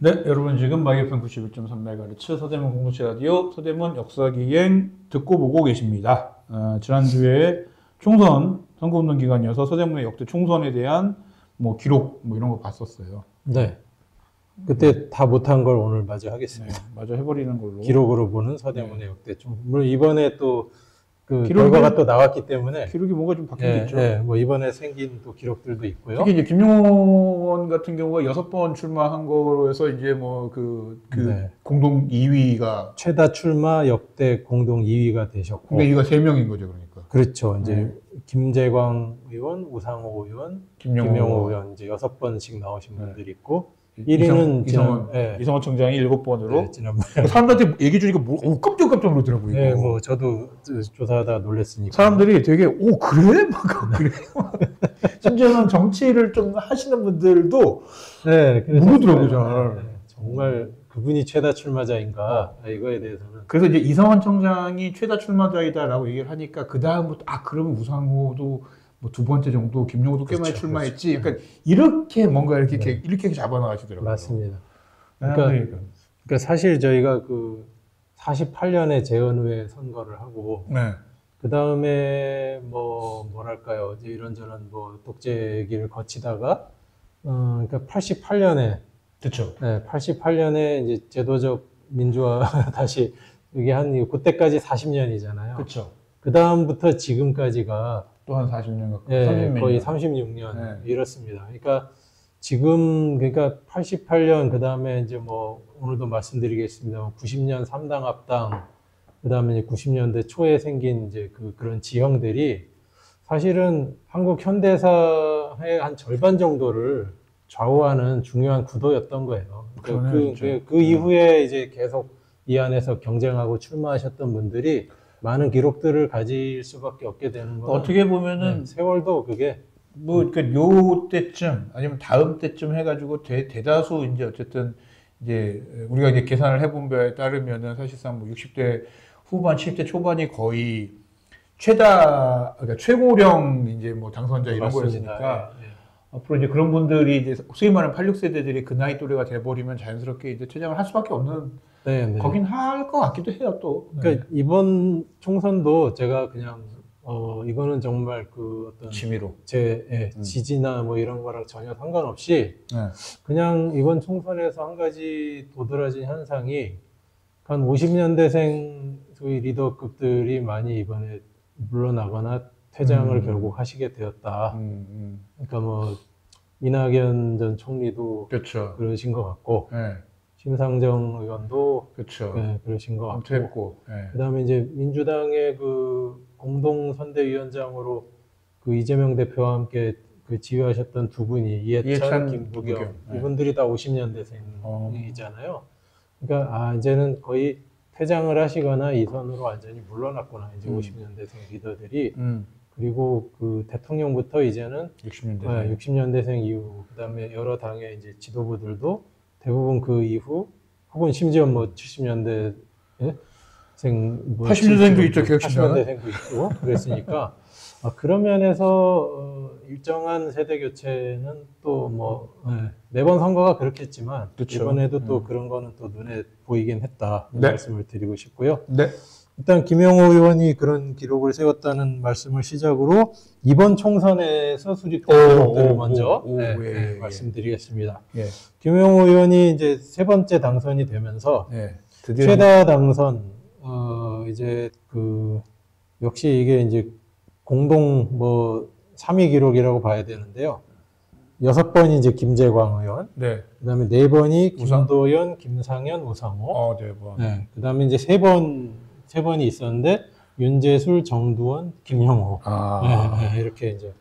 네, 여러분 지금 마이 FM 91.3MHz 서대문 공동체 라디오 서대문 역사기행 듣고 보고 계십니다. 지난주에 총선 선거운동 기간이어서 서대문의 역대 총선에 대한 뭐 기록 뭐 이런 거 봤었어요. 네. 그때 다 못한 걸 오늘 마저 하겠습니다. 네, 마저 해버리는 걸로. 기록으로 보는 서대문의 역대 총선. 물론 이번에 또 그 기록이- 결과가 또 나왔기 때문에 기록이 뭔가 좀 바뀐 게 있죠. 뭐 이번에 생긴 또 기록들도 있고요. 특히 이제 김용원 같은 경우가 6번 출마한 거로 해서 이제 뭐 네. 공동 2위가 최다 출마 역대 공동 2위가 되셨고, 공동 2위가 3명인 거죠, 그러니까. 그렇죠. 이제 김재광 의원, 우상호 의원, 김용호 의원 이제 6번씩 나오신 분들이 있고, 1위는 이성원 청장이 7번으로 지난번에 사람들한테 얘기 주니까 깜짝 놀더라고요. 네, 뭐 저도 조사하다 놀랐으니까. 사람들이 되게 그래? 막 그래. 심지어는 정치를 좀 하시는 분들도 네, 모르더라고요, 잘. 네, 정말 그분이 최다 출마자인가 이거에 대해서는. 그래서 이제 이성원 청장이 최다 출마자이다라고 얘기를 하니까 그 다음부터 그러면 우상호도 뭐 2번째 정도, 김용호도 꽤 많이 그렇죠, 출마했지. 약간 이렇게 뭔가 이렇게 잡아나가시더라고요. 맞습니다. 그러니까 사실 저희가 그 48년에 재헌후에 선거를 하고, 네. 그 다음에 뭐랄까요, 이제 이런저런 뭐 독재기를 거치다가, 그러니까 88년에, 그렇죠. 네, 88년에 이제 제도적 민주화 다시 이게 그때까지 40년이잖아요. 그렇죠. 그 다음부터 지금까지가 또 한 40년 가까이. 거의 36년 네. 이렇습니다. 그러니까 지금 그러니까 88년 그 다음에 이제 뭐 오늘도 말씀드리겠습니다. 90년 3당 합당 그 다음에 90년대 초에 생긴 이제 그런 지형들이 사실은 한국 현대사의 한 절반 정도를 좌우하는 중요한 구도였던 거예요. 그 이후에 이제 계속 이 안에서 경쟁하고 출마하셨던 분들이 많은 기록들을 가질 수밖에 없게 되는 거예요. 어떻게 보면은 세월도 그게 그러니까 요 때쯤 아니면 다음 때쯤 해가지고 대다수 이제 어쨌든 이제 우리가 이제 계산을 해본 바에 따르면은 사실상 뭐 60대 후반, 70대 초반이 거의 그러니까 최고령 이제 뭐 당선자 이런 거였으니까 앞으로 이제 그런 분들이 이제 소위 말하는 86세대들이 그 나이 또래가 돼버리면 자연스럽게 이제 퇴장을 할 수밖에 없는. 거긴 할 것 같기도 해요, 또. 그러니까 이번 총선도 제가 그냥 이거는 정말 그 어떤 취미로 제 지지나 뭐 이런 거랑 전혀 상관없이 그냥 이번 총선에서 한 가지 도드라진 현상이 한 50년대생 소위 리더급들이 많이 이번에 물러나거나 퇴장을 결국 하시게 되었다. 그러니까 뭐 이낙연 전 총리도 그렇죠. 그러신 것 같고. 심상정 의원도 그렇죠. 그러신 것 같고. 했고. 그다음에 이제 민주당의 그 공동 선대위원장으로 그 이재명 대표와 함께 그 지휘하셨던 두 분이 이해찬, 김부겸 이분들이 다 50년대생이잖아요. 그러니까 이제는 거의 퇴장을 하시거나 이 선으로 완전히 물러났구나. 이제 50년대생 리더들이. 그리고 그 대통령부터 이제는 60년대생 이후 그다음에 여러 당의 이제 지도부들도 대부분 그 이후 혹은 심지어 뭐 70년대생 80년생도 있죠, 기억신자는. 80년대생도 있고 그랬으니까 그런 면에서 일정한 세대 교체는 또 뭐 매번 선거가 그렇겠지만 그렇죠. 이번에도 또 그런 거는 또 눈에 보이긴 했다 말씀을 드리고 싶고요. 네. 일단 김용호 의원이 그런 기록을 세웠다는 말씀을 시작으로 이번 총선에서 수립된 기록들을 먼저 말씀드리겠습니다. 김용호 의원이 이제 3번째 당선이 되면서 드디어 최다 당선 이제 역시 이게 이제 공동 3위 기록이라고 봐야 되는데요. 6번이 이제 김재광 의원, 그다음에 4번이 김도연, 김상현, 우상호, 4번. 그다음에 이제 3번이 있었는데 윤재술, 정두원, 김용호 이렇게 이제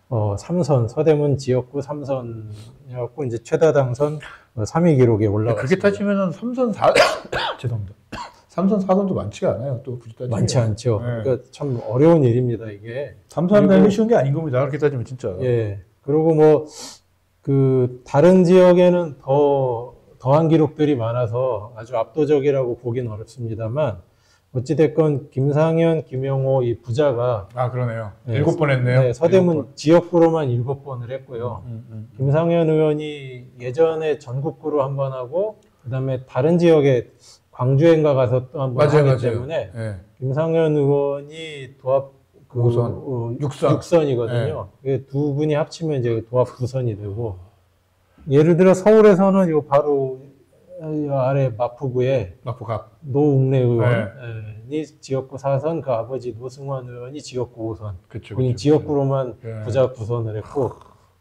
3선 서대문 지역구 3선이었고 이제 최다 당선 3위 기록에 올라갔습니다. 그렇게 따지면은 3선 4 죄송합니다. 3선 4선도 많지가 않아요. 또 굳이 따지면 많지 않죠. 그러니까 참 어려운 일입니다 이게. 3선 달리 쉬운 게 아닌 겁니다. 그렇게 따지면 진짜. 그리고 뭐 다른 지역에는 더한 기록들이 많아서 아주 압도적이라고 보긴 어렵습니다만 어찌됐건 김상현, 김영호 이 부자가 아, 그러네요. 네, 7번 했네요. 네, 서대문 7번. 지역구로만 7번을 했고요. 김상현 의원이 예전에 전국구로 한 번 하고 그다음에 다른 지역에 광주엔가 가서 또 한 번 맞아요, 하기 맞아요. 때문에 예. 김상현 의원이 도합 그 오선, 육선. 육선이거든요. 두 분이 합치면 이제 도합 9선이 되고 예를 들어 서울에서는 요 바로 요 아래 마포구에 마포갑. 노웅래 의원이 지역구 4선, 그 아버지 노승환 의원이 지역구 5선. 그쵸, 본인 그쵸. 지역구로만 예. 부자 9선을 했고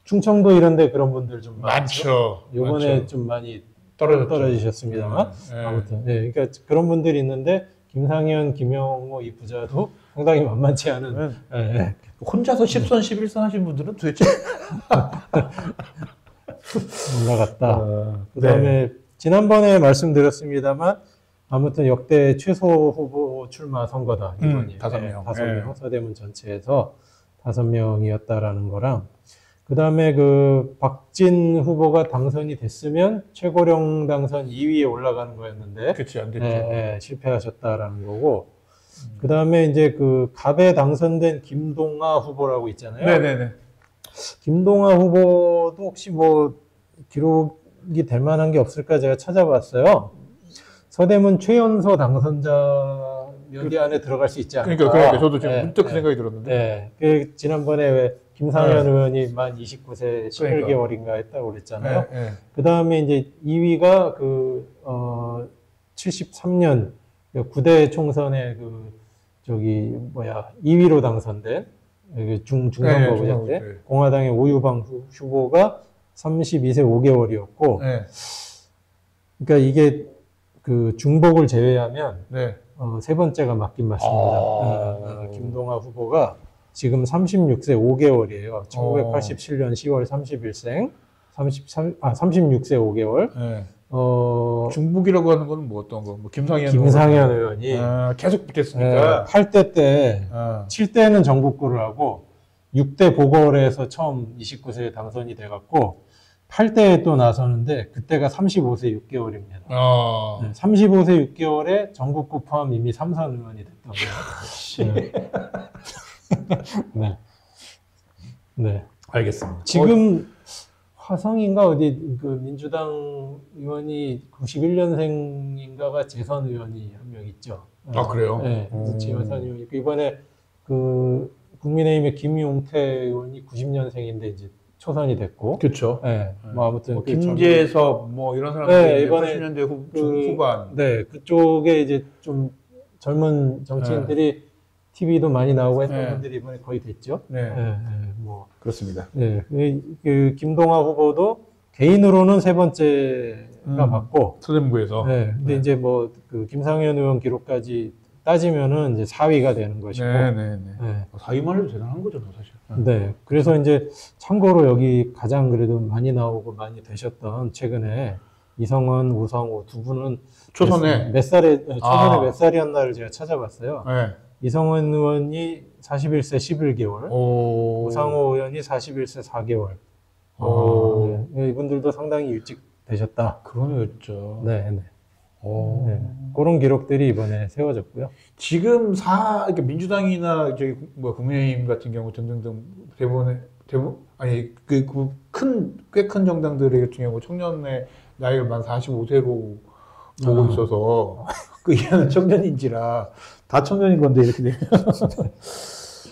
충청도 이런데 그런 분들 좀 많죠. 요번에 많죠. 좀 많이 떨어졌죠. 떨어지셨습니다만 예. 아무튼 그러니까 그런 분들이 있는데 김상현, 김영호 이 부자도 상당히 만만치 않은 혼자서 10선, 11선 하신 분들은 도대체 올라갔다. 그다음에 네. 지난번에 말씀드렸습니다만 아무튼 역대 최소 후보 출마 선거다 이번이 5명. 5명 서대문 전체에서 5명이었다라는 거랑 그다음에 그 박진 후보가 당선이 됐으면 최고령 당선 2위에 올라가는 거였는데 그치, 안 됐죠. 실패하셨다라는 거고 그다음에 이제 그 갑에 당선된 김동아 후보라고 있잖아요. 네네네. 김동아 후보도 혹시 뭐 기록이 될 만한 게 없을까 제가 찾아봤어요. 서대문 최연소 당선자 몇 위 안에 들어갈 수 있지 않을까. 그러니까 저도 지금 문득 그 생각이 들었는데. 네. 그 지난번에 왜 김상현 의원이 만 29세 11개월인가 했다고 그랬잖아요. 그 다음에 이제 2위가 73년 9대 총선에 2위로 당선된 중선거구제 때 공화당의 오유방 후보가 32세 5개월이었고, 그러니까 이게 그 중복을 제외하면 세 번째가 맞긴 맞습니다. 김동아 후보가 지금 36세 5개월이에요. 1987년 10월 30일생, 36세 5개월. 중북이라고 하는 건 뭐 어떤 거? 뭐 김상현 의원이 계속 붙겠습니까? 8대 때 7대는 전국구를 하고 6대 보궐에서 처음 29세에 당선이 돼갖고 8대에 또 나서는데 그때가 35세 6개월입니다. 35세 6개월에 전국구 포함 이미 3선 의원이 됐다고요. 네. 알겠습니다. 지금 화성인가 어디 그 민주당 의원이 91년생인가가 재선 의원이 한 명 있죠. 그래요? 네. 재선 의원이 이번에 그 국민의힘의 김용태 의원이 90년생인데 이제 초선이 됐고. 그렇죠. 네. 뭐 아무튼 김재섭 뭐 이런 사람들 이번에 80년대 후반. 네. 그쪽에 이제 좀 젊은 정치인들이 TV도 많이 나오고 했던 분들이 이번에 거의 됐죠. 뭐 그렇습니다. 그 김동아 후보도 개인으로는 세 번째가 맞고 서대문구에서. 근데 이제 뭐 그 김상현 의원 기록까지 따지면은 이제 4위가 되는 것이고. 4위만 해도 대단한 거죠, 사실. 네. 그래서 이제 참고로 여기 가장 그래도 많이 나오고 많이 되셨던 최근에 이성원, 우상호 두 분은 초선에 몇 살이었나를 제가 찾아봤어요. 이성원 의원이 41세 11개월, 우상호 의원이 41세 4개월. 이분들도 상당히 일찍 되셨다. 그러네요. 네. 그런 기록들이 이번에 세워졌고요. 지금 이렇게 민주당이나 저기 뭐 국민의힘 같은 경우 등등등 대부분 아니 꽤 큰 정당들의 같은 경우 청년의 나이를 만 45세로 보고 있어서 그 이하는 청년인지라 다 청년인 건데 이렇게 되면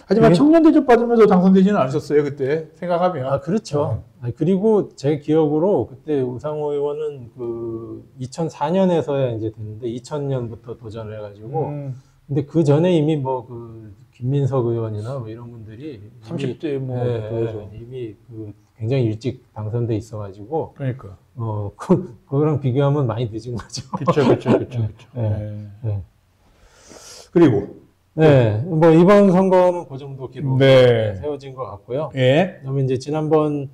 하지만 청년 대접 받으면서 당선되지는 않으셨어요 그때 생각하면. 그렇죠. 그리고 제 기억으로 그때 우상호 의원은 그 2004년에서야 이제 됐는데 2000년부터 도전을 해가지고 근데 그 전에 이미 뭐 그 김민석 의원이나 뭐 이런 분들이 30대 이미 그 굉장히 일찍 당선돼 있어가지고 그러니까 그거랑 비교하면 많이 늦은 거죠. 그렇죠. 그리고 뭐 이번 선거는 그 정도 기록 세워진 것 같고요. 그다음에 이제 지난번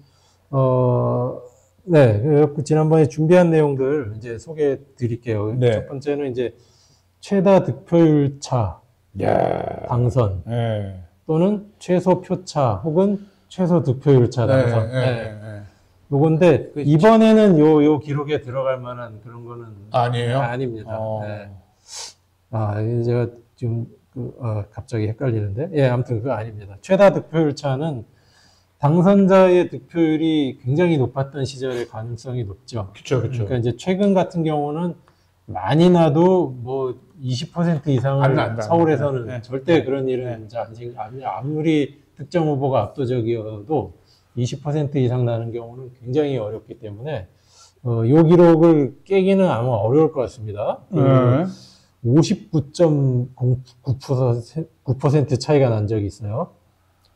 지난번에 준비한 내용들 이제 소개해 드릴게요. 첫 번째는 이제 최다 득표율차 당선 또는 최소 표차 혹은 최소 득표율차 당선. 요건데 이번에는 요 기록에 들어갈 만한 그런 거는 아니에요? 아닙니다. 이제 제가 지금 갑자기 헷갈리는데, 예, 아무튼 그거 아닙니다. 최다 득표율 차는 당선자의 득표율이 굉장히 높았던 시절의 가능성이 높죠. 그렇죠, 그러니까 이제 최근 같은 경우는 많이 나도 뭐 20% 이상을 안 나. 서울에서는 네. 절대 네. 그런 일은 이제 아무리 특정 후보가 압도적이어도 20% 이상 나는 경우는 굉장히 어렵기 때문에 요 기록을 깨기는 아마 어려울 것 같습니다. 59.09% 차이가 난 적이 있어요.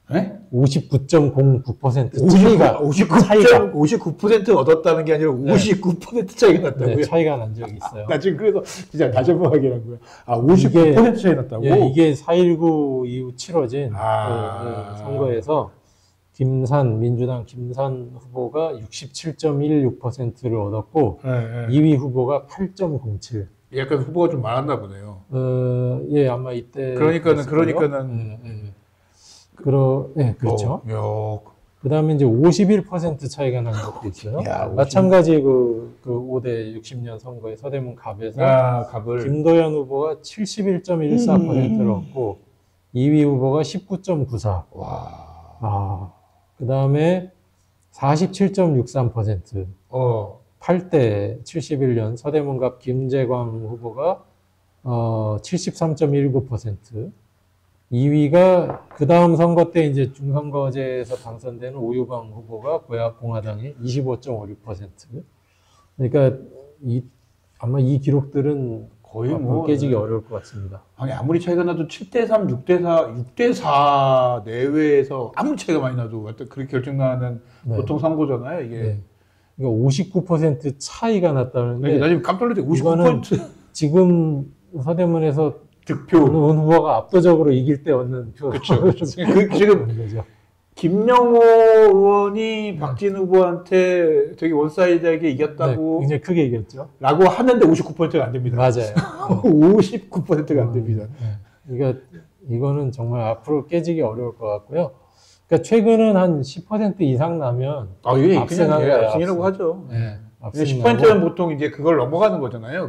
네? 59.09% 차이가 59% 얻었다는 게 아니라 59% 차이가 났다고요? 네, 차이가 난 적이 있어요. 나 지금 그래서 진짜 다시 한번 확인한 거야. 59% 차이 났다고? 이게 4.19 이후 치러진 그 선거에서 민주당 김산 후보가 67.16%를 얻었고, 2위 후보가 8.07. 약간 후보가 좀 많았나 보네요. 예, 아마 이때. 그러니까는. 그렇죠. 그 다음에 이제 51% 차이가 난 것도 있어요. 마찬가지 그 5대 60년 선거의 서대문 갑에서 김도연 후보가 71.14%를 얻고, 2위 후보가 19.94. 그 다음에 47.63%. 8대 71년 서대문갑 김재광 후보가 73.19%. 2위가 그 다음 선거 때 이제 중선거제에서 당선되는 오유방 후보가 공화당의 25.56%. 그러니까 아마 이 기록들은 거의 깨지기 어려울 것 같습니다. 아무리 차이가 나도 7대3, 6대4 내외에서 아무리 차이가 많이 나도 그렇게 결정나는 보통 선거잖아요, 이게. 네. 그러니까 59% 차이가 났다는데. 나 지금 깜짝 놀랐어요. 59%. 지금 서대문에서 득표. 은 후보가 압도적으로 이길 때 얻는 표. 그렇죠. 지금 김명호 의원이 박진 후보한테 되게 원사이드하게 이겼다고. 굉장히 크게 이겼죠. 라고 하는데 59%가 안 됩니다. 맞아요. 59%가 안 됩니다. 그러니까 이거는 정말 앞으로 깨지기 어려울 것 같고요. 그러니까 최근은 한 10% 이상 나면 이게 압승한 그냥 거예요. 압승이라고 하죠. 네, 10%는 보통 이제 그걸 넘어가는 거잖아요.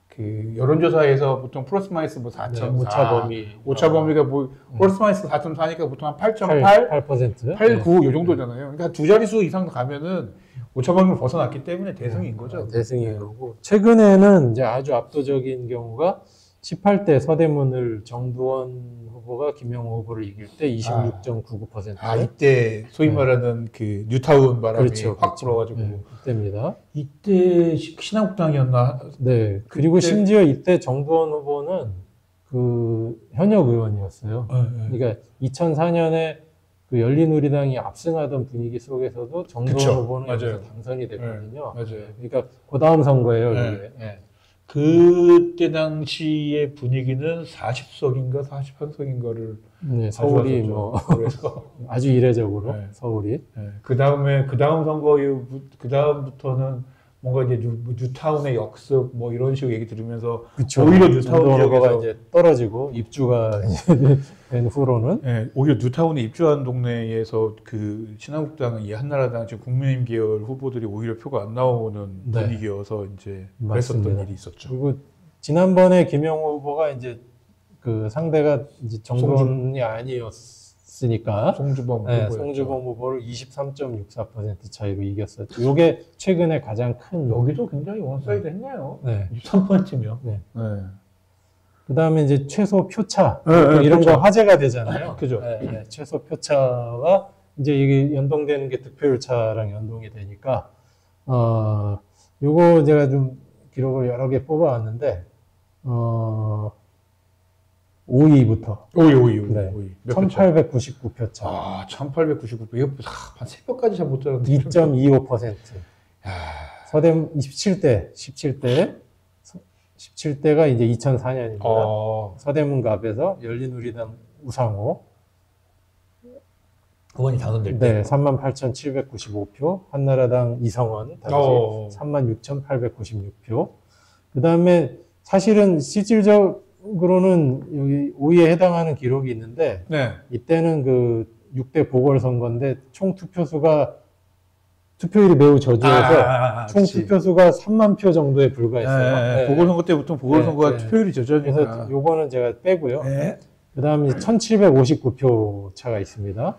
그 여론조사에서 보통 플러스 마이너스 뭐 4.4, 오차 범위가 뭐 플러스 마이너스 4.4니까 보통 한 8.8, 8%, 8, 9 요 정도잖아요. 그러니까 두 자릿수 이상 가면은 오차 범위를 벗어났기 때문에 대승인 거죠. 대승인 거고, 최근에는 이제 아주 압도적인 경우가 18대 서대문을 정두원 후보가 김영호 후보를 이길 때 26.99%. 이때 소위 말하는 그 뉴타운 바람이 확 불어가지고. 그때입니다. 이때 신한국당이었나? 네. 그리고 심지어 이때 정두원 후보는 그 현역 의원이었어요. 그러니까 2004년에 그 열린우리당이 압승하던 분위기 속에서도 정두원 후보는 여기서 당선이 됐거든요. 그러니까 그 다음 선거예요. 이게. 그때 당시의 분위기는 40석인가 41석인가를 서울이 뭐 그래서 아주 이례적으로 서울이 그 다음 선거 이후 그 다음부터는 뭔가 이제 뉴타운의 역습 뭐 이런 식으로 얘기 들으면서 오히려 뉴타운 지역에서 이제 떨어지고 입주가 된 후로는 오히려 뉴타운에 입주한 동네에서 그 신한국당, 한나라당 지금 국민의힘 계열 후보들이 오히려 표가 안 나오는 분위기여서 이제 그랬었던 일이 있었죠. 그리고 지난번에 김영호 후보가 이제 그 상대가 이제 정권이 아니었으니까 송주범 후보를 23.64% 차이로 이겼었죠. 이게 최근에 가장 큰. 여기도 굉장히 원사이드 했네요. 23%면. 그 다음에 이제 최소 표차 이런 거 화제가 되잖아요. 그죠. 최소 표차와 이제 이게 연동되는 게 득표율 차랑 연동이 되니까 요거 제가 좀 기록을 여러 개 뽑아왔는데 5위부터. 5위. 1899표 차. 1899표. 이거 한 3표까지 잘 못 잡았는데. 2.25%. 서대문 17대가 이제 2004년입니다. 서대문갑에서 열린우리당 우상호. 의원이 당선될 때. 38,795표. 한나라당 이성원. 당시 36,896표. 그 다음에 사실은 실질적으로는 여기 5위에 해당하는 기록이 있는데, 이때는 그 6대 보궐선거인데 총 투표수가 투표율이 매우 저조해서 총 그치. 투표수가 3만 표 정도에 불과했어요. 네. 보궐선거 때부터 보궐선거가 네. 투표율이 저조하니까. 그래서 요거는 제가 빼고요. 네. 그 다음에 1759표 차가 있습니다.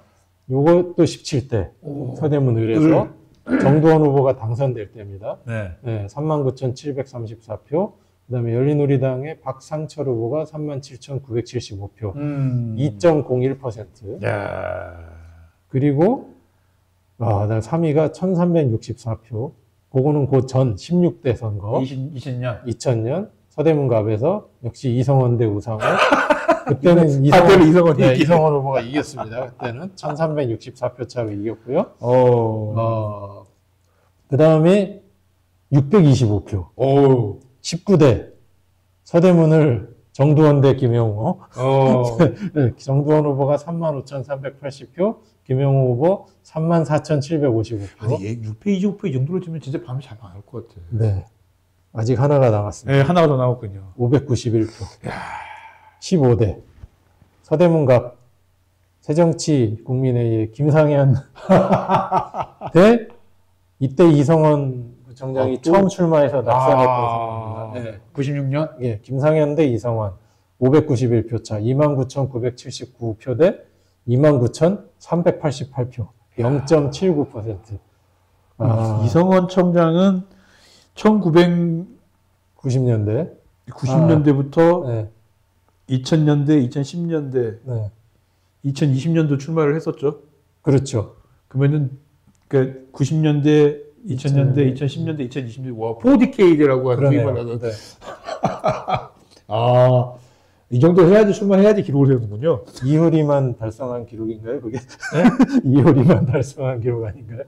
요것도 17대 서대문 을에서 정두원 후보가 당선될 때입니다. 네. 네, 39,734표. 그 다음에 열린우리당의 박상철 후보가 37,975표. 2.01%. 야. 그리고, 그다음 3위가 1,364표. 그거는 그 전 16대 선거. 2000년. 2000년 서대문갑에서 역시 이성원 대 우상호. 그때는 이성원이 네, 이성원 후보가 이겼습니다. 그때는 1,364표 차로 이겼고요. 그 다음에 625표. 19대 서대문을 정두원 대 김영호. 네, 정두원 후보가 35,380표, 김영호 후보 34,755표. 아니, 얘 6페이지, 5페이지 이 정도로 주면 진짜 밤에 잘 안 올 것 같아. 네. 아직 하나가 남았습니다. 네, 하나가 더 나왔군요. 591표. 15대 서대문갑 새정치국민회의 김상현 대 이때 이성원 부청장이 처음 출마해서 낙선했던 선거입니다. 네. 96년? 예, 김상현 대 이성원 591표 차 29,979표 대 29,388표 0.79%. 이성원 청장은 1990년대 90년대부터 네. 2000년대, 2010년대, 네. 2020년도 출마를 했었죠. 그렇죠. 그러면은 그 90년대, 2000년대, 2010년대, 2020년대 와 4디케이드라고 하는 그러네요. 말하는. 네. 아, 이 정도 해야지 출마해야지 기록을 세우는군요. 이효리만 달성한 기록인가요, 그게? 네? 이효리만 달성한 기록 아닌가요?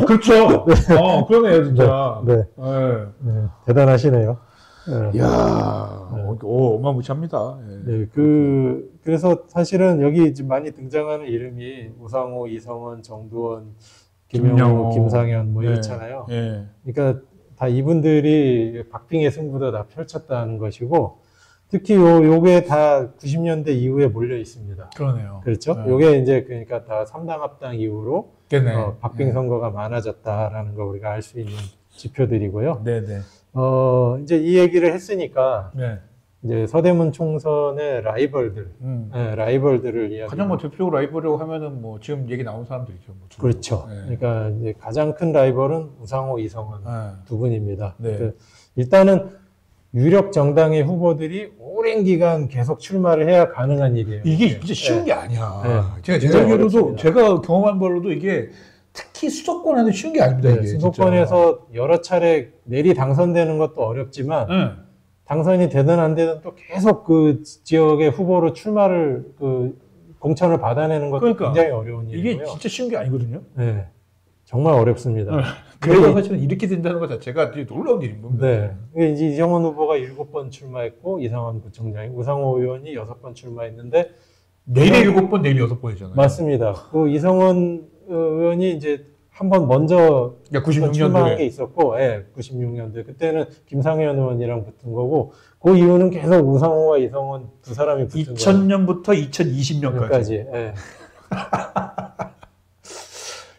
그렇죠. 그러네요, 진짜. 네. 네. 대단하시네요. 네. 이야, 어마무시합니다. 네, 그래서 사실은 여기 지금 많이 등장하는 이름이 우상호, 이성원, 정두원, 김영호, 김상현 뭐 이렇잖아요. 네. 그러니까 다 이분들이 박빙의 승부도 다 펼쳤다는 것이고, 특히 요게 다 90년대 이후에 몰려 있습니다. 그러네요. 그렇죠? 요게 이제 그러니까 다 3당 합당 이후로 박빙 선거가 많아졌다라는 거 우리가 알 수 있는 지표들이고요. 네네. 이제 이 얘기를 했으니까, 네. 이제 서대문 총선의 라이벌들, 네, 라이벌들을 이야기. 가장 대표적으로 라이벌이라고 하면은 뭐 지금 얘기 나온 사람들이죠. 뭐 그렇죠. 네. 그러니까 이제 가장 큰 라이벌은 우상호, 이성원 두 분입니다. 네. 일단은 유력 정당의 후보들이 오랜 기간 계속 출마를 해야 가능한 일이에요. 이게 진짜 쉬운 게 아니야. 네. 제가 알기로도 제가 경험한 바로도 이게 특히 수도권에는 쉬운 게 아닙니다. 이게 수도권에서 진짜. 여러 차례 내리 당선되는 것도 어렵지만 당선이 되든 안 되든 또 계속 그 지역의 후보로 출마를 공천을 받아내는 것도 굉장히 어려운 일이고요. 이게 진짜 쉬운 게 아니거든요. 네, 정말 어렵습니다. 그래서 사실은 이렇게 된다는 것 자체가 되게 놀라운 일인 겁니다. 네, 이제 이성원 후보가 7번 출마했고 이상원 구청장이 우상호 의원이 6번 출마했는데 내일에 7번, 내일 6번이잖아요. 맞습니다. 그 이성원 의원이 이제 한번 먼저 96년도에 출마한 게 있었고, 96년도에 그때는 김상현 의원이랑 붙은 거고, 그 이유는 계속 우상호와 이성원 두 사람이 붙은 2000년부터 2020년까지. 예.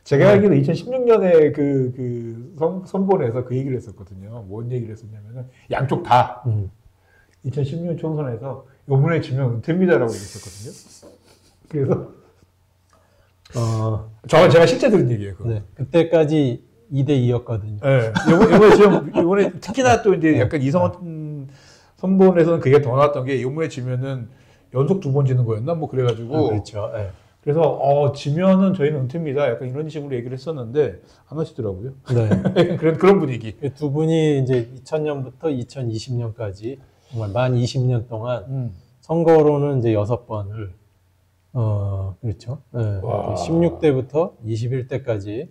제가 알기로 2016년에 그 선본에서 그 얘기를 했었거든요. 뭔 얘기를 했었냐면은 양쪽 다 2016년 총선에서 요번에 지면 은퇴입니다라고 얘기했었거든요. 그래서 제가 실제 들은 얘기예요. 그거. 네. 그때까지 2대2였거든요. 네. 이번에 특히나 또 이제 약간 이성원 선본에서는 그게 더 나왔던 게 이번에 지면은 연속 2번 지는 거였나? 뭐 그래가지고. 그렇죠. 네. 그래서 지면은 저희는 은퇴입니다. 약간 이런 식으로 얘기를 했었는데 안 하시더라고요. 네. 그런 분위기. 두 분이 이제 2000년부터 2020년까지 정말 만 20년 동안 선거로는 이제 6번을 그렇죠. 네. 16대부터 21대까지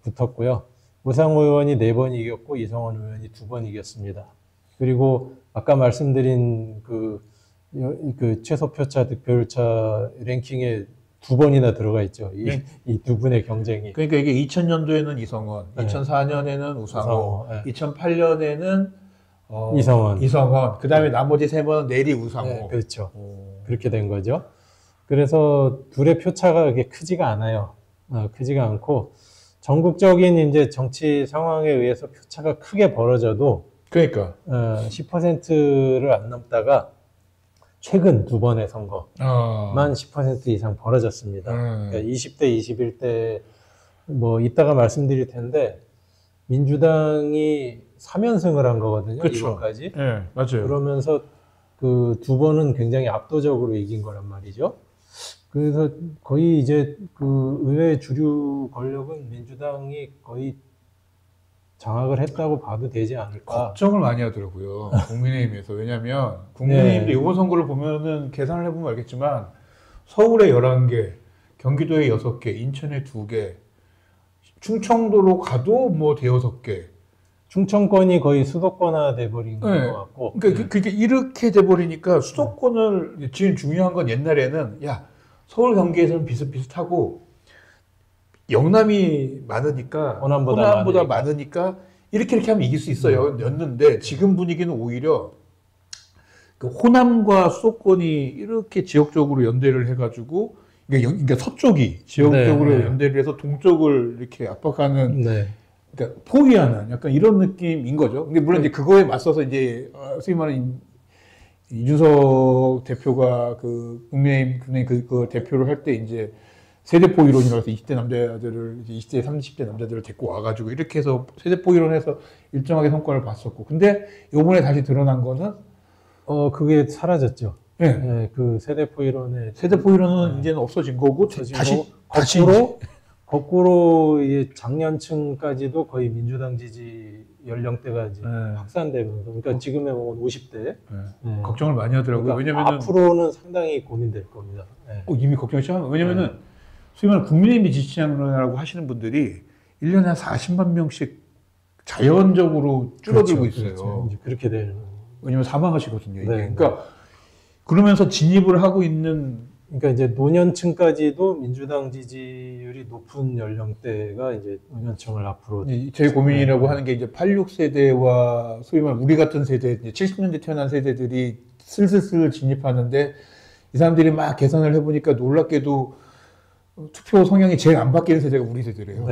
붙었고요. 우상호 의원이 4번 이겼고 이성원 의원이 2번 이겼습니다. 그리고 아까 말씀드린 그 최소 표차, 득표율차 랭킹에 2번이나 들어가 있죠. 이 두 분의 경쟁이. 그러니까 이게 2000년도에는 이성원, 2004년에는 우상호, 2008년에는 이성원. 그 다음에 나머지 3번은 내리 우상호. 네, 그렇죠. 그렇게 된 거죠. 그래서 둘의 표차가 그렇게 크지가 않아요. 크지가 않고 전국적인 이제 정치 상황에 의해서 표차가 크게 벌어져도 그러니까 10%를 안 넘다가 최근 두 번의 선거만 10% 이상 벌어졌습니다. 그러니까 20대, 21대 뭐 이따가 말씀드릴 텐데 민주당이 3연승을 한 거거든요. 그쵸. 이번까지. 네, 맞아요. 그러면서 그 두 번은 굉장히 압도적으로 이긴 거란 말이죠. 그래서 거의 이제 그 의회 주류 권력은 민주당이 거의 장악을 했다고 봐도 되지 않을까. 걱정을 많이 하더라고요. 국민의힘에서. 왜냐하면 국민의힘도 이번 선거를 보면은 계산을 해보면 알겠지만 서울에 11개, 경기도에 6개, 인천에 2개, 충청도로 가도 뭐 대여섯 개. 충청권이 거의 수도권화 돼버린 것 같고. 그러니까 그게 이렇게 돼버리니까 수도권을 지금 중요한 건 옛날에는 야 서울 경기에서는 비슷비슷하고 영남이 많으니까 호남보다 많으니까 이렇게 하면 이길 수 있어요. 였는데 지금 분위기는 오히려 그 호남과 수도권이 이렇게 지역적으로 연대를 해가지고 그러니까 서쪽이 지역적으로 연대를 해서 동쪽을 이렇게 압박하는 그러니까 포위하는 약간 이런 느낌인 거죠. 근데 물론 이제 그거에 맞서서 이제 소위 말하는 이준석 대표가 그 국민의힘 그 대표를 할 때 이제 세대포 이론이라고 해서 20대 남자들을 20대, 30대 남자들을 데리고 와가지고 이렇게 해서 세대포 이론에서 일정하게 성과를 봤었고, 근데 요번에 다시 드러난 거는 그게 사라졌죠. 네. 네, 그 세대포 이론에 세대포 이론은 이제는 없어진 거고 다시 거꾸로 이제 장년층까지도 거의 민주당 지지 연령대가 이제 확산되면서, 그러니까 지금의 50대 걱정을 많이 하더라고요. 그러니까 왜냐면은 앞으로는 상당히 고민될 겁니다. 이미 걱정이 시작한 거예요. 왜냐면은 소위 말하는 국민의힘이 지지자라고 하시는 분들이 1년에 한 40만 명씩 자연적으로 줄어들고 있어요. 그렇죠. 이제 그렇게 되는. 왜냐면 사망하시거든요. 이게. 그러니까 그러면서 진입을 하고 있는 그러니까 이제 노년층까지도 민주당 지지율이 높은 연령대가 이제 노년층을 앞으로 제일 고민이라고 하는 게 이제 86세대와 소위 말하는 우리 같은 세대, 이제 70년대 태어난 세대들이 슬슬 진입하는데 이 사람들이 막 계산을 해보니까 놀랍게도 투표 성향이 제일 안 바뀌는 세대가 우리 세대래요.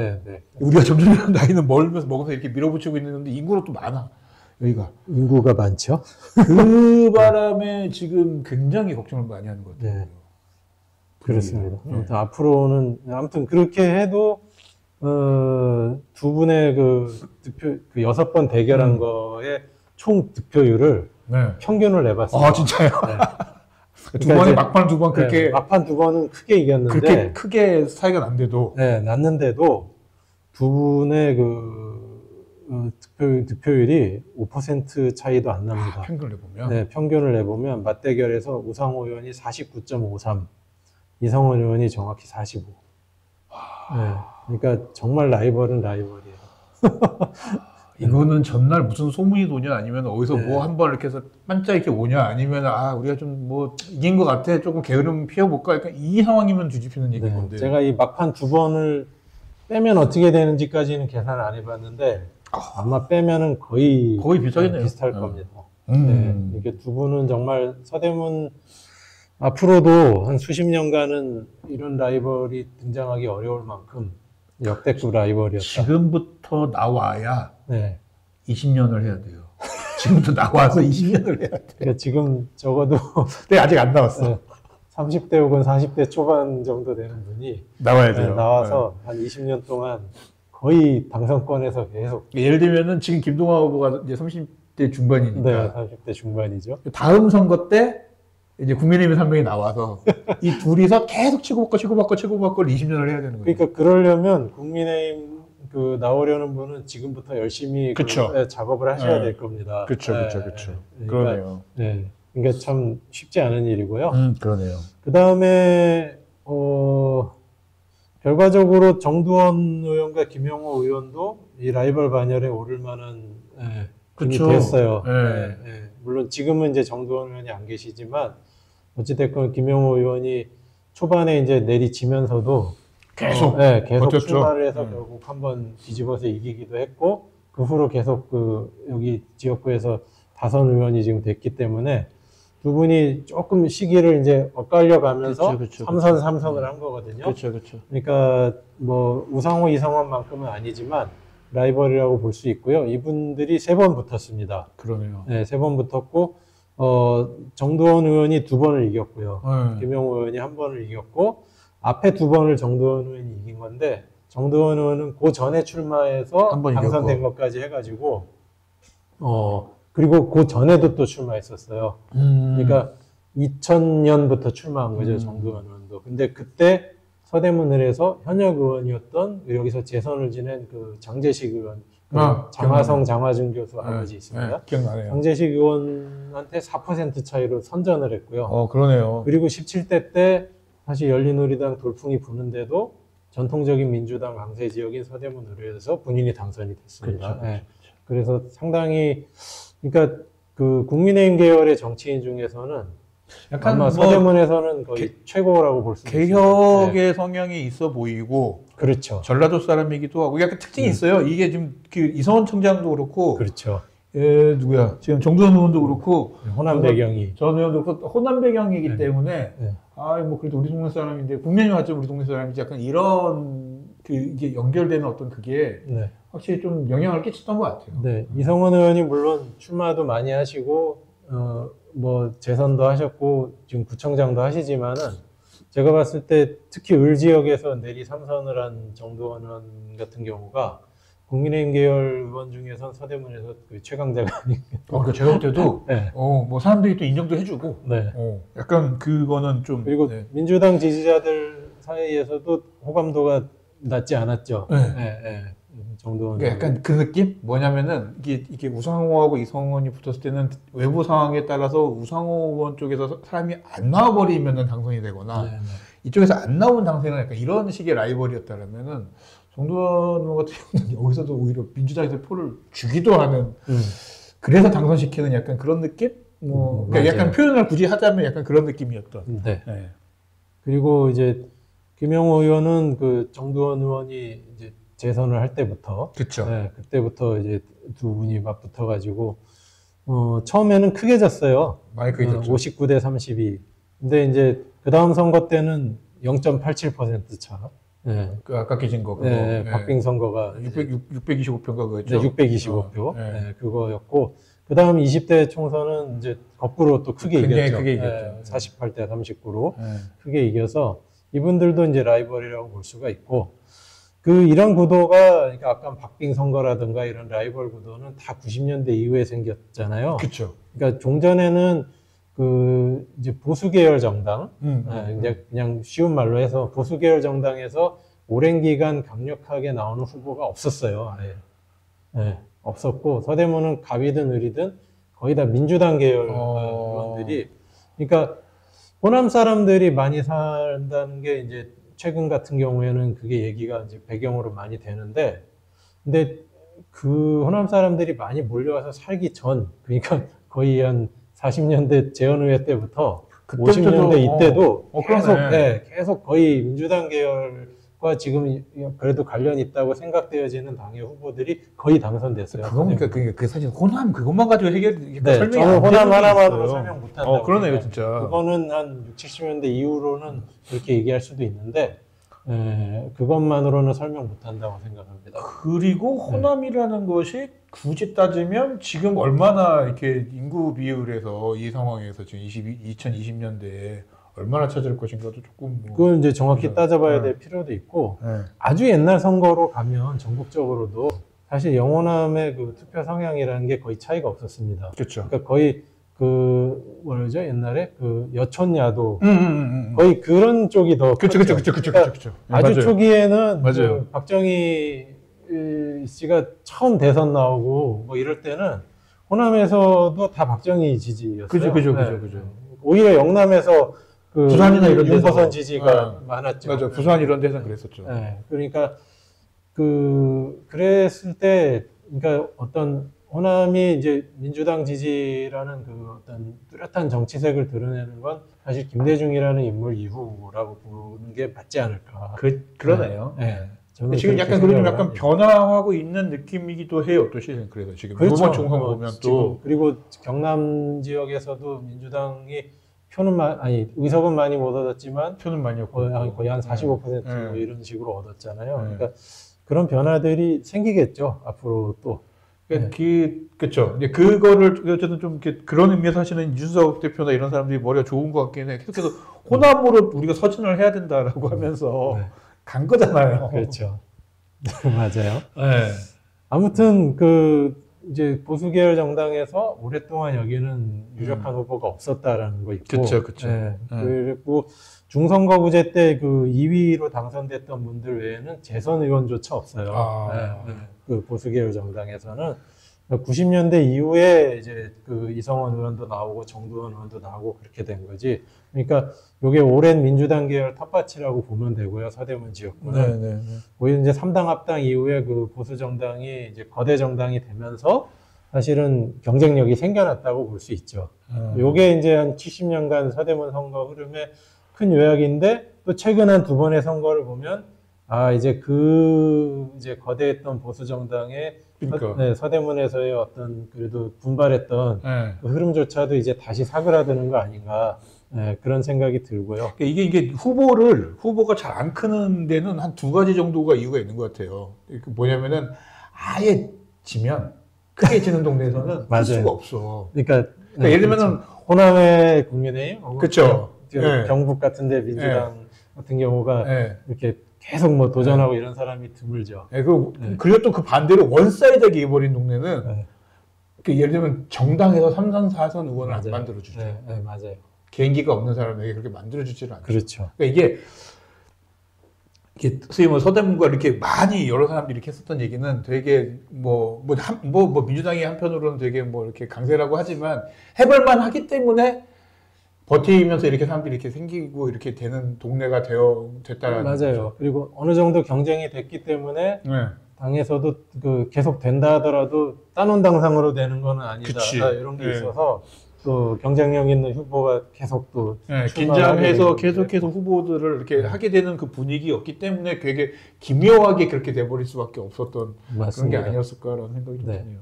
우리가 점점 나이는 먹으면서 이렇게 밀어붙이고 있는데 인구로 또 많아. 여기가 인구가 많죠. 그 바람에 지금 굉장히 걱정을 많이 하는 것 같아요. 그렇습니다. 앞으로는 아무튼 그렇게 해도 두 분의 그 득표 그 6번 대결한 거에 총 득표율을 평균을 내봤어요. 진짜요? 두 번에 막판 두 번 그렇게 막판 두 번은 크게 이겼는데 그렇게 크게 차이가 난데도 났는데도 두 분의 득표율이 5% 차이도 안 납니다. 평균을 내보면 평균을 내보면 맞대결에서 우상호 의원이 49.53, 이성원 의원이 정확히 45. 그러니까 정말 라이벌은 라이벌이에요. 이거는 전날 무슨 소문이 도냐 아니면 어디서 뭐 한번 이렇게 해서 반짝 이렇게 오냐 아니면 우리가 좀 뭐 이긴 것 같아 조금 게으름 피워볼까 그러니까 이 상황이면 뒤집히는 얘기인 건데 제가 이 막판 두 번을 빼면 어떻게 되는지까지는 계산을 안 해봤는데 아마 빼면은 거의 비슷하겠네요. 비슷할 겁니다. 이게 두 분은 정말 서대문 앞으로도 한 수십 년간은 이런 라이벌이 등장하기 어려울 만큼 역대급 라이벌이었다. 지금부터 나와야 20년을 해야 돼요. 지금부터 나와서 20년을 해야 돼. 그러니까 지금 적어도 근데 아직 안 나왔어. 30대 혹은 40대 초반 정도 되는 분이 나와야 돼요. 나와서 한 20년 동안 거의 당선권에서 계속. 예를 들면은 지금 김동완 후보가 이제 30대 중반이니까. 30대 중반이죠. 다음 선거 때 이제 국민의힘 3명이 나와서 이 둘이서 계속 치고받고 20년을 해야 되는 거예요. 그러니까 그러려면 국민의힘 나오려는 분은 지금부터 열심히 작업을 하셔야 될 겁니다. 그렇죠. 그러네요. 그러니까 참 쉽지 않은 일이고요. 그러네요. 그 다음에 결과적으로 정두원 의원과 김영호 의원도 이 라이벌 반열에 오를 만한 힘이 됐어요. 물론 지금은 이제 정두원 의원이 안 계시지만 어찌됐건 김영호 의원이 초반에 이제 내리치면서도 계속 버텼죠. 출마를 해서 결국 한번 뒤집어서 이기기도 했고 그 후로 계속 여기 지역구에서 다선 의원이 지금 됐기 때문에 두 분이 조금 시기를 이제 엇갈려 가면서 그쵸. 3선, 3선을 한 거거든요. 그렇죠. 그러니까 뭐 우상호, 이성원만큼은 아니지만 라이벌이라고 볼 수 있고요. 이분들이 3번 붙었습니다. 그러네요. 네, 3번 붙었고 정두원 의원이 2번을 이겼고요. 네. 김영호 의원이 1번을 이겼고 앞에 2번을 정두원 의원이 이긴 건데 정두원 의원은 그 전에 출마해서 한번 당선된 것까지 해가지고 그리고 그 전에도 또 출마했었어요. 그러니까 2000년부터 출마한 거죠, 정두원 의원도. 근데 그때 서대문을에서 현역 의원이었던 여기서 재선을 지낸 그 장재식 의원, 장하성 장화준 교수 아버지 있습니다. 기억나네요. 장재식 의원한테 4% 차이로 선전을 했고요. 그러네요. 그리고 17대 때 사실 열린우리당 돌풍이 부는데도 전통적인 민주당 강세 지역인 서대문을에서 본인이 당선이 됐습니다. 그렇죠. 그래서 상당히 그러니까 그 국민의힘 계열의 정치인 중에서는 약간 아마 서대문에서는 거의 최고라고 볼 수 있습니다. 개혁의 성향이 있어 보이고, 그렇죠. 전라도 사람이기도 하고, 약간 특징이 있어요. 이게 지금 그 이성원 청장도 그렇고, 그렇죠. 누구야? 지금 정두원 의원도 그렇고, 호남 배경이. 전 의원도 그렇고, 호남 배경이기 때문에, 네. 뭐 그래도 우리 동네 사람인데, 국민이 맞죠? 우리 동네 사람이지. 약간 이런, 이게 연결되는 어떤 그게, 네. 확실히 좀 영향을 끼쳤던 것 같아요. 네. 이성원 의원이 물론 출마도 많이 하시고, 뭐 재선도 하셨고 지금 구청장도 하시지만은 제가 봤을 때 특히 을 지역에서 내리 3선을 한 정두원 의원 같은 경우가 국민의힘 계열 의원 중에선 서대문에서 그 최강자가 아닌가. 그러니까 제가 볼 때도 네. 뭐 사람들이 또 인정도 해주고, 네. 약간 그거는 좀 그리고 네. 민주당 지지자들 사이에서도 호감도가 낮지 않았죠. 네. 정도는 그러니까 약간 그 느낌? 뭐냐면은 이게 우상호하고 이성원이 붙었을 때는 외부 상황에 따라서 우상호 의원 쪽에서 사람이 안 나와버리면은 당선이 되거나 이쪽에서 안 나온 당선은 약간 이런 식의 라이벌이었다면은 정두원 의원 같은 경우는 여기서도 오히려 민주당에서 표를 주기도 하는 그래서 당선시키는 약간 그런 느낌? 그러니까 약간 표현을 굳이 하자면 약간 그런 느낌이었던. 네. 그리고 이제 김영호 의원은 그 정두원 의원이 이제 재선을 할 때부터, 그렇죠. 그때부터 이제 두 분이 맞붙어가지고 처음에는 크게 졌어요. 많이 크게 졌죠. 59대 32. 근데 이제 그 다음 선거 때는 0.87% 차. 그 아까 깨진 거. 그거. 박빙 선거가 625표인가 그거죠. 625표. 그거였고 그 다음 20대 총선은 이제 거꾸로 또 크게 이겼죠. 크게 이겼죠. 48대 39로 크게 이겨서 이분들도 이제 라이벌이라고 볼 수가 있고. 이런 구도가, 그러니까 아까 박빙 선거라든가 이런 라이벌 구도는 다 90년대 이후에 생겼잖아요. 그렇죠. 그러니까 종전에는 이제 보수 계열 정당, 이제 그냥 쉬운 말로 해서 보수 계열 정당에서 오랜 기간 강력하게 나오는 후보가 없었어요. 아예. 없었고 서대문은 갑이든 을이든 거의 다 민주당 계열 의원들이, 그러니까 호남 사람들이 많이 산다는 게 이제 최근 같은 경우에는 그게 얘기가 이제 배경으로 많이 되는데, 근데 그 호남 사람들이 많이 몰려와서 살기 전, 그러니까 거의 한 40년대 재헌의회 때부터 50년대 이때도 계속 거의 민주당 계열과 지금 그래도 관련이 있다고 생각되어지는 당의 후보들이 거의 당선됐어요. 그러니까 그 사실 호남 그것만 가지고 설명이 저는 호남 하나만으로 설명 못한다고. 그러네요, 진짜. 그거는 한 60, 70년대 이후로는 그렇게 얘기할 수도 있는데, 그것만으로는 설명 못한다고 생각합니다. 그리고 호남이라는 것이 굳이 따지면 지금 얼마나 이렇게 인구 비율에서 이 상황에서 지금 2020년대에 얼마나 찾을 것인가도 조금 그건 이제 정확히 따져봐야 될 필요도 있고, 아주 옛날 선거로 가면 전국적으로도 사실 영호남의 그 투표 성향이라는 게 거의 차이가 없었습니다. 그렇죠. 그러니까 거의 뭐죠? 옛날에 여촌야도 거의 그런 쪽이 더 그렇죠. 아주 맞아요. 초기에는 맞아요. 박정희 씨가 처음 대선 나오고 뭐 이럴 때는 호남에서도 다 박정희 지지였어요. 그죠. 오히려 영남에서 부산이나 이런 데서 윤보선 지지가 많았죠. 맞아. 부산 이런 데서는 그랬었죠. 그러니까 그랬을 때, 그러니까 어떤 호남이 이제 민주당 지지라는 어떤 뚜렷한 정치색을 드러내는 건 사실 김대중이라는 인물 이후라고 보는 게 맞지 않을까. 그러네요. 지금 약간 그런 좀 약간 변화하고 있는 느낌이기도 해요. 또 실은 그래서 지금 그렇죠. 이번 총선 보면 또 그리고 경남 지역에서도 민주당이 의석은 많이 못 얻었지만 표는 많이 얻고 거의 한 45% 네. 뭐 이런 식으로 얻었잖아요. 네. 그러니까 그런 변화들이 생기겠죠. 앞으로 또. 그러니까 그렇죠. 이제 그거를 어쨌든 좀 이렇게 그런 의미에서 사실은 이준석 대표나 이런 사람들이 머리가 좋은 것 같긴 해. 계속해서 호남으로 우리가 서진을 해야 된다라고 하면서 간 거잖아요. 그렇죠. 맞아요. 네. 아무튼 이제 보수 계열 정당에서 오랫동안 여기는 유력한 후보가 없었다라는 거 있고, 그렇죠. 그리고 중선거구제 때 그 2위로 당선됐던 분들 외에는 재선 의원조차 없어요. 그 보수 계열 정당에서는 90년대 이후에 이제 그 이성원 의원도 나오고 정두원 의원도 나오고 그렇게 된 거지. 그러니까 이게 오랜 민주당 계열 텃밭이라고 보면 되고요. 서대문 지역구는. 오히려 이제 3당 합당 이후에 그 보수 정당이 이제 거대 정당이 되면서 사실은 경쟁력이 생겨났다고 볼 수 있죠. 요게 이제 한 70년간 서대문 선거 흐름의 큰 요약인데 또 최근 한 두 번의 선거를 보면 이제 이제 거대했던 보수 정당의 서대문에서의 어떤 그래도 분발했던 그 흐름조차도 이제 다시 사그라드는 거 아닌가 그런 생각이 들고요. 이게 후보가 잘 안 크는 데는 한 두 가지 정도가 이유가 있는 것 같아요. 뭐냐면은 아예 지면 크게 지는 동네에서는 할 수가 없어. 그러니까 예를 들면은 호남의 국민의힘, 그렇죠. 경북 같은데 민주당 같은 경우가 이렇게 계속 뭐 도전하고 이런 사람이 드물죠. 그리고 또 그 반대로 원사이드하게 해버린 동네는 예를 들면 정당에서 3선, 4선 의원을 안 만들어주죠. 맞아요. 개인기가 없는 사람에게 그렇게 만들어주지를 않죠. 그렇죠. 그러니까 이게 소위 뭐 서대문과 이렇게 많이 여러 사람들이 이렇게 했었던 얘기는 되게 민주당이 한편으로는 되게 이렇게 강세라고 하지만 해볼만 하기 때문에 버티면서 이렇게 사람들이 이렇게 생기고 이렇게 되는 동네가 됐다라는 맞아요. 거죠. 그리고 어느 정도 경쟁이 됐기 때문에 당에서도 계속 된다 하더라도 따놓은 당상으로 되는 거는 아니다. 이런 게 있어서 또 경쟁력 있는 후보가 계속 또 긴장해서 계속해서 후보들을 이렇게 하게 되는 그 분위기였기 때문에 되게 기묘하게 그렇게 돼버릴 수밖에 없었던 그런 게 아니었을까라는 생각이 좀 드네요.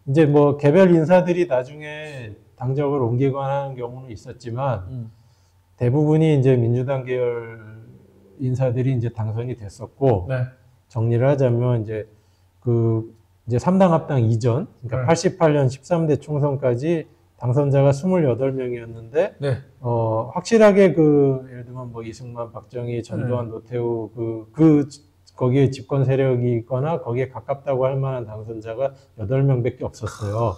이제 뭐 개별 인사들이 나중에 당적을 옮기거나 하는 경우는 있었지만 대부분이 이제 민주당 계열 인사들이 이제 당선이 됐었고 정리를 하자면 이제 이제 3당 합당 이전 그러니까 88년 13대 총선까지 당선자가 28명이었는데 확실하게 예를 들면 뭐 이승만, 박정희, 전두환, 노태우 거기에 집권 세력이 있거나 거기에 가깝다고 할 만한 당선자가 8명밖에 없었어요.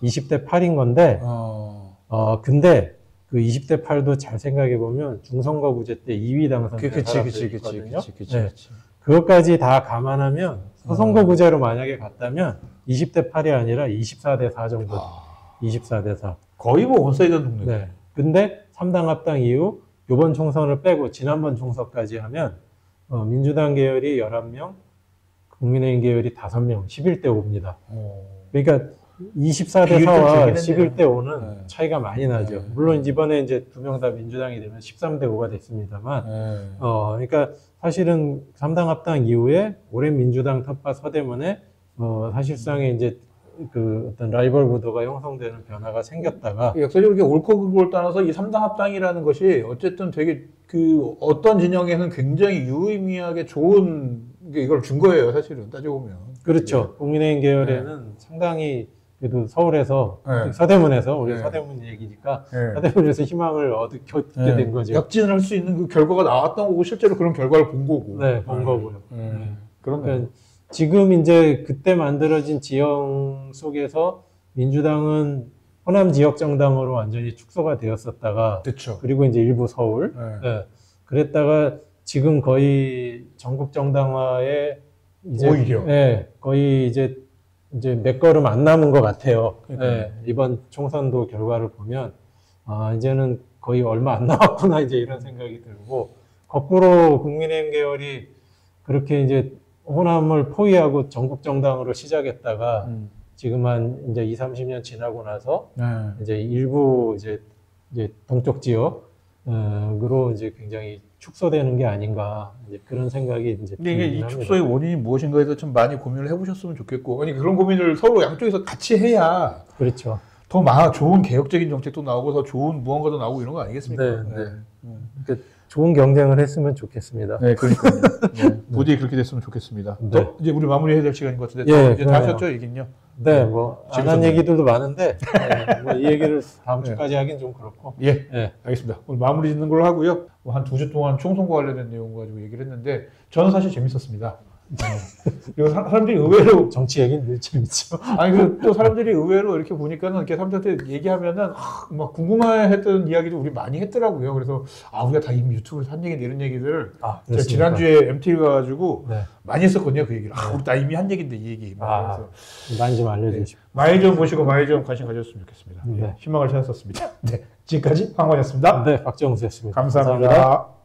20대 8인 건데 근데 그 20대 8도 잘 생각해 보면 중선거구제 때 2위 당선된 사람들이 있거든요. 그것까지 다 감안하면 소선거구제로 만약에 갔다면 20대 8이 아니라 24대 4 정도. 24대 4. 거의 뭐 원사이드 동네. 근데 3당 합당 이후 이번 총선을 빼고 지난번 총선까지 하면 민주당 계열이 11명, 국민의힘 계열이 5명, 11대 5입니다. 그러니까 24대 4와 11대 5는 차이가 많이 나죠. 물론 이번에 이제 2명 다 민주당이 되면 13대 5가 됐습니다만, 그러니까 사실은 3당 합당 이후에 오랜 민주당 텃밭 서대문에 사실상의 이제 어떤 라이벌 구도가 형성되는 변화가 생겼다가 역사적으로 옳고 그르고를 떠나서 이 3당 합당이라는 것이 어쨌든 되게 어떤 진영에는 굉장히 유의미하게 좋은 이걸 준 거예요, 사실은 따지고 보면. 그렇죠. 국민의힘 계열에는 상당히 그래도 서울에서 서대문에서 우리 서대문 얘기니까 서대문에서 희망을 얻게 된 거죠. 역진을 할 수 있는 그 결과가 나왔던 거고 실제로 그런 결과를 본 거고. 본 거고요. 그러니까 지금 이제 그때 만들어진 지형 속에서 민주당은 호남 지역 정당으로 완전히 축소가 되었었다가 그리고 이제 일부 서울 그랬다가 지금 거의 전국 정당화에 이제 오히려 거의 이제 몇 걸음 안 남은 것 같아요. 이번 총선도 결과를 보면 이제는 거의 얼마 안 남았구나 이제 이런 생각이 들고 거꾸로 국민의힘 계열이 그렇게 이제 호남을 포위하고 전국 정당으로 시작했다가 지금 한 이제 20, 30년 지나고 나서 이제 일부 이제 동쪽 지역으로 이제 굉장히 축소되는 게 아닌가 이제 그런 생각이 이제 근데 이게 이 들긴 합니다. 축소의 원인이 무엇인가에 대해서 좀 많이 고민을 해보셨으면 좋겠고, 아니 그런 고민을 서로 양쪽에서 같이 해야 그렇죠. 더 좋은 개혁적인 정책도 나오고 더 좋은 무언가도 나오고 이런 거 아니겠습니까? 네, 네. 그러니까 좋은 경쟁을 했으면 좋겠습니다. 네, 그러니까요. 네, 부디 그렇게 됐으면 좋겠습니다. 네. 또 이제 우리 마무리해야 될 시간인 것 같은데, 예, 이제 다 그러네요. 하셨죠, 얘긴요? 네, 뭐 안 한 재밌었네요. 얘기들도 많은데 뭐 이 얘기를 다음 주까지 하긴 좀 그렇고. 예, 예. 알겠습니다. 오늘 마무리 짓는 걸로 하고요. 한 2주 동안 총선과 관련된 내용 가지고 얘기를 했는데, 저는 사실 재밌었습니다. 그리고 사람들이 의외로 정치 얘기는 늘 재밌죠. 아니 또 사람들이 의외로 이렇게 보니까는 이렇게 사람들한테 얘기하면은 막 궁금해했던 이야기도 우리 많이 했더라고요. 그래서 우리가 다 이미 유튜브에서 한 얘기 이런 얘기들을 제가 그렇습니까? 지난주에 MT를 가가지고 네. 많이 했었거든요. 그 얘기를. 우리 나 이미 한 얘기인데 이 얘기. 그래서 많이 좀 알려주십시오. 많이 좀 보시고 많이 좀 관심 가졌으면 좋겠습니다. 네. 희망을 찾았었습니다. 네, 지금까지 황관이었습니다. 네, 박정수였습니다. 감사합니다.